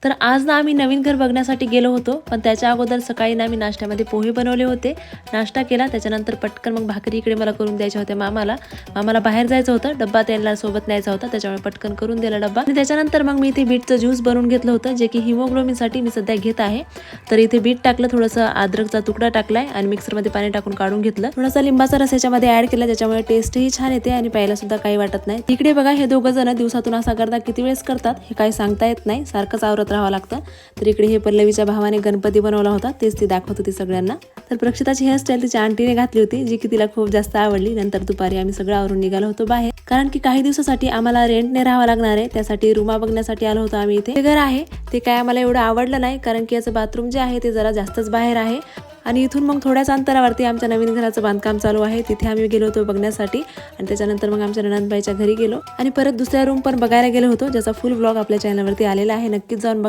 तर आज ना आम्ही नवीन घर बघण्यासाठी गेलो होतो, पण त्याच्या अगोदर सकाळी ना आम्ही नाश्त्यामध्ये पोहे बनवले होते. नाश्ता केला, त्याच्यानंतर पटकन मग भाकरी इकडे मला करून द्यायच्या होत्या मामाला बाहेर जायचं होतं, डब्बा त्यांना सोबत न्यायचा होता, त्याच्यामुळे पटकन करून दिला डब्बा. आणि त्याच्यानंतर मग मी इथे बीटचं ज्यूस बनवून घेतलं होतं, जे की हिमोग्लोबिनसाठी मी सध्या घेत आहे. तर इथे बीट टाकलं, थोडंसं अद्रकचा तुकडा टाकलाय आणि मिक्सरमध्ये पाणी टाकून काढून घेतलं. थोडासा लिंबाचा रस याच्यामध्ये ऍड केला, त्याच्यामुळे टेस्टही छान येते आणि प्यायला सुद्धा काही वाटत नाही. इकडे बघा, हे दोघं जण दिवसातून असा करतात, किती वेळेस करतात हे काही सांगता येत नाही, सारखंच आवरत राहावं लागतं. तर इकडे हे पल्लवीच्या भावाने गणपती बनवला होता, तेच ती दाखवत होती सगळ्यांना. तर प्रक्षिताची हेअरस्टाईल तिच्या आंटीने घातली होती, जी की तिला खूप जास्त आवडली. नंतर दुपारी आम्ही सगळं आवरून निघालो होतो बाहेर, कारण की काही दिवसासाठी आम्हाला रेंटने राहावं लागणार आहे. त्यासाठी रूमा बघण्यासाठी आलो होतो आम्ही. इथे घर आहे ते काय आम्हाला एवढं आवडलं नाही, कारण की याचं बाथरूम जे आहे ते जरा जास्तच बाहेर आहे. आणि इथून मग थोड्याच अंतरावरती आमच्या नवीन घराचं बांधकाम चालू आहे, तिथे आम्ही गेलो होतो बघण्यासाठी. आणि त्याच्यानंतर मग आमच्या नणंदबाईच्या घरी गेलो आणि परत दुसऱ्या रूम पण बघायला गेलो होतो, ज्याचा फुल ब्लॉग आपल्या चॅनलवरती आलेला आहे, नक्कीच जाऊन बघा.